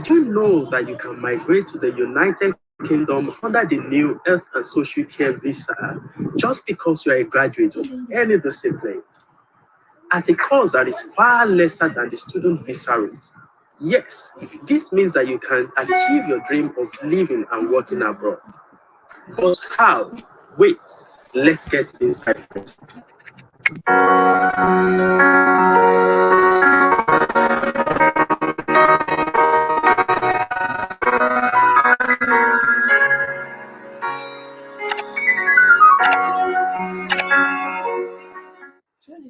Did you know that you can migrate to the United Kingdom under the new Health and Social Care visa just because you are a graduate of any discipline at a cost that is far lesser than the student visa route? Yes, this means that you can achieve your dream of living and working abroad. But how? Wait, let's get inside first.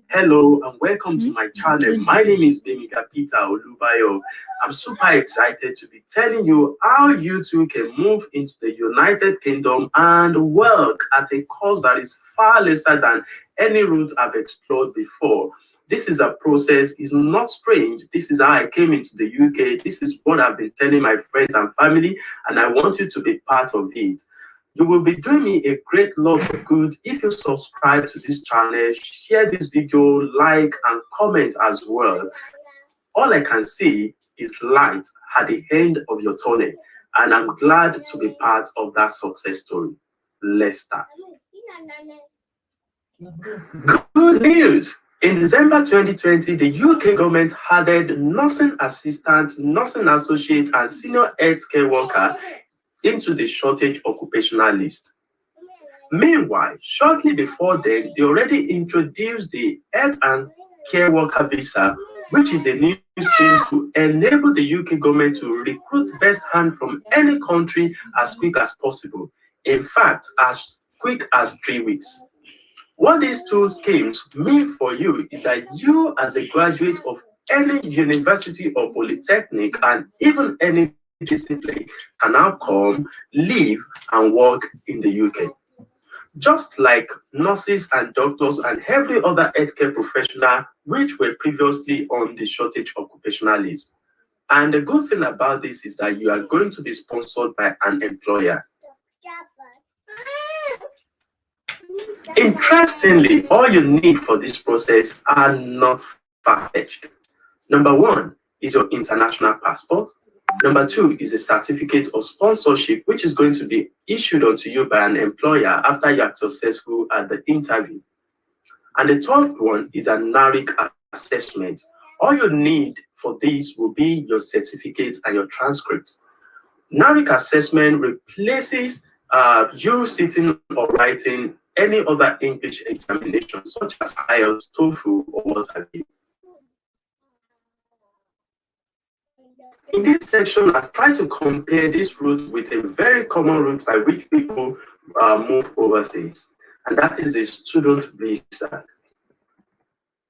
Hello and welcome to my channel. My name is Bemika Peter Olubayo. I'm super excited to be telling you how you too can move into the United Kingdom and work at a cost that is far lesser than any route I've explored before. This is a process, it's not strange. This is how I came into the UK. This is what I've been telling my friends and family, and I want you to be part of it. You will be doing me a great lot of good if you subscribe to this channel, share this video, like and comment as well. All I can see is light at the end of your tunnel, and I'm glad to be part of that success story. Let's start. Good news! In December 2020, the UK government added nursing assistant, nursing associate, and senior healthcare worker into the shortage occupational list. Meanwhile, shortly before then, they already introduced the Health and Care Worker Visa, which is a new scheme to enable the UK government to recruit best hand from any country as quick as possible. In fact, as quick as 3 weeks. What these two schemes mean for you is that you, as a graduate of any university or polytechnic and even any discipline, can now come, live, and work in the UK. Just like nurses and doctors and every other healthcare professional which were previously on the shortage occupational list. And the good thing about this is that you are going to be sponsored by an employer. Interestingly, all you need for this process are not far-fetched. Number one is your international passport. Number two is a certificate of sponsorship, which is going to be issued onto you by an employer after you are successful at the interview. And the third one is a NARIC assessment. All you need for this will be your certificate and your transcript. NARIC assessment replaces you sitting or writing any other English examination, such as IELTS, TOEFL, or what have you. In this section, I've tried to compare this route with a very common route by which people move overseas, and that is the student visa.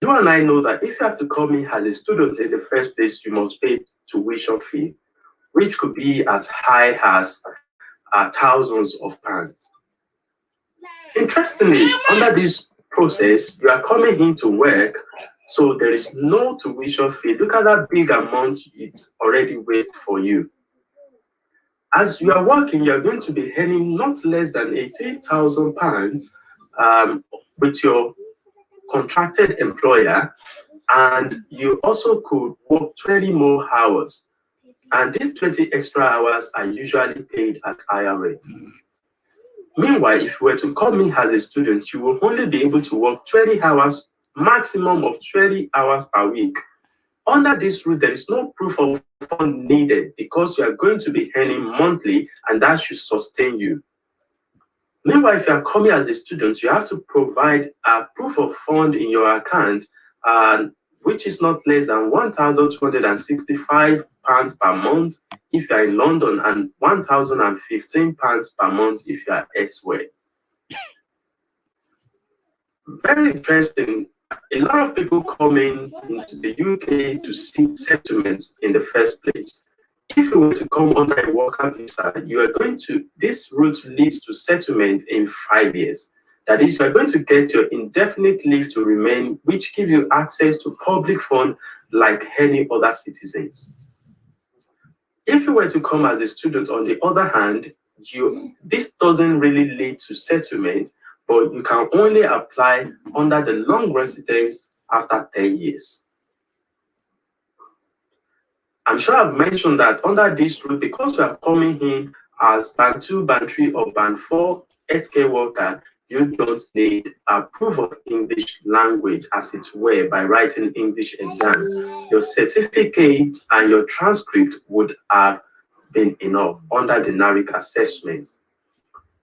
You and I know that if you have to come in as a student in the first place, you must pay tuition fee, which could be as high as thousands of pounds. Interestingly, under this process, you are coming in to work, so there is no tuition fee. Look at that big amount it's already wait for you. As you are working, you are going to be earning not less than £18,000 with your contracted employer, and you also could work 20 more hours. And these 20 extra hours are usually paid at higher rates. Meanwhile, if you were to come in as a student, you will only be able to work 20 hours, maximum of 20 hours per week. Under this route, there is no proof of fund needed because you are going to be earning monthly and that should sustain you. Meanwhile, if you are coming as a student, you have to provide a proof of fund in your account, which is not less than £1,265 per month if you are in London and £1,015 per month if you are elsewhere. Very interesting. A lot of people come into the UK to seek settlements in the first place. If you were to come under a worker visa, this route leads to settlement in 5 years. That is, you are going to get your indefinite leave to remain, which gives you access to public funds like any other citizens. If you were to come as a student, on the other hand, this doesn't really lead to settlement, but you can only apply under the long residence after 10 years. I'm sure I've mentioned that under this route, because you are coming in as band 2, band 3, or band 4 healthcare worker, you don't need a proof of English language, as it were, by writing English exam. Your certificate and your transcript would have been enough under the NARIC assessment.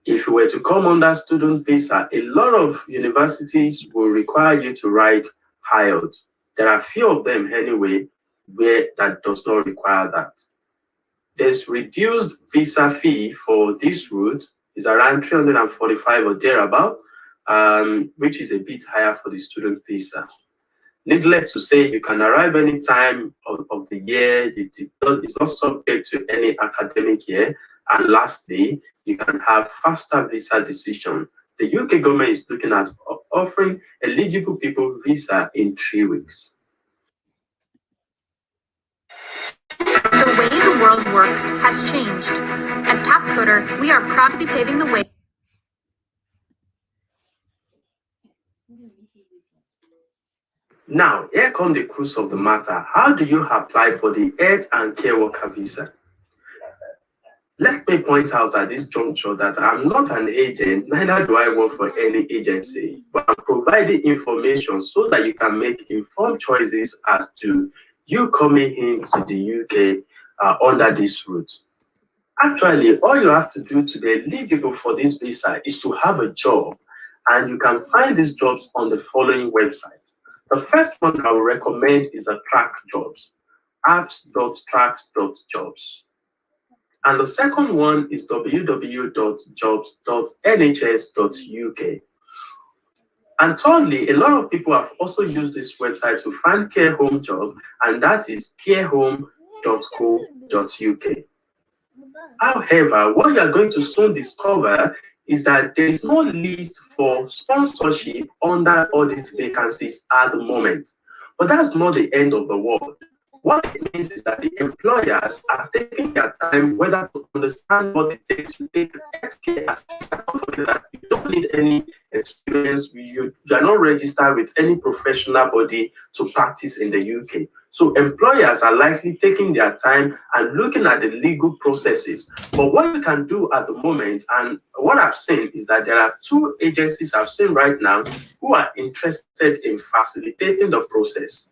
If you were to come under student visa, a lot of universities will require you to write IELTS. There are few of them anyway where that does not require that. There's reduced visa fee for this route, is around 345 or thereabout, which is a bit higher for the student visa. Needless to say, you can arrive any time of the year. It's not subject to any academic year. And lastly, you can have faster visa decision. The UK government is looking at offering eligible people visa in 3 weeks. The way the world works has changed. At Topcoder, we are proud to be paving the way. Now, here comes the crux of the matter. How do you apply for the health and care worker visa? Let me point out at this juncture that I'm not an agent, neither do I work for any agency, but I'm providing information so that you can make informed choices as to you coming into the UK under this route. Actually, all you have to do to be eligible for this visa is to have a job, and you can find these jobs on the following website. The first one I will recommend is a Track Jobs, apps.tracks.jobs. And the second one is www.jobs.nhs.uk. And thirdly, a lot of people have also used this website to find care home job, and that is carehome.co.uk. However, what you are going to soon discover is that there is no list for sponsorship under all these vacancies at the moment. But that's not the end of the world. What it means is that the employers are taking their time whether to understand what it takes to take healthcare assistant. Don't forget that you don't need any experience. You are not registered with any professional body to practice in the UK. So employers are likely taking their time and looking at the legal processes. But what you can do at the moment, and what I've seen, is that there are 2 agencies I've seen right now who are interested in facilitating the process.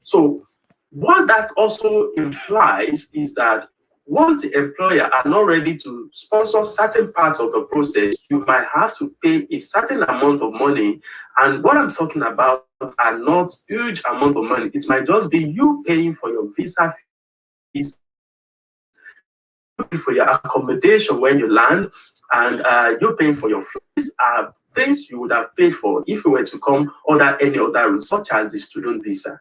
So what that also implies is that once the employer are not ready to sponsor certain parts of the process, you might have to pay a certain amount of money. And what I'm talking about are not huge amount of money. It might just be you paying for your visa fees, for your accommodation when you land, and you're paying for your flights. These are things you would have paid for if you were to come under any other route, such as the student visa.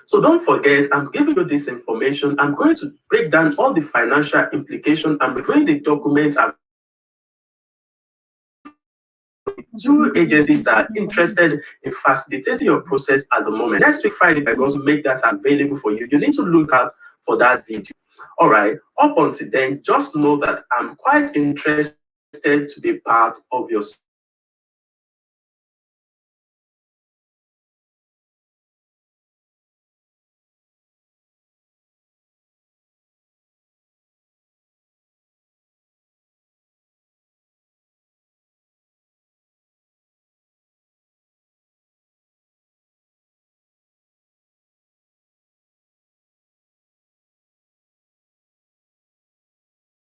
So don't forget, I'm giving you this information. I'm going to break down all the financial implications. I'm reviewing the documents. 2 agencies that are interested in facilitating your process at the moment. Next week, Friday, I'm going to make that available for you. You need to look out for that video. All right. Up until then, just know that I'm quite interested to be part of your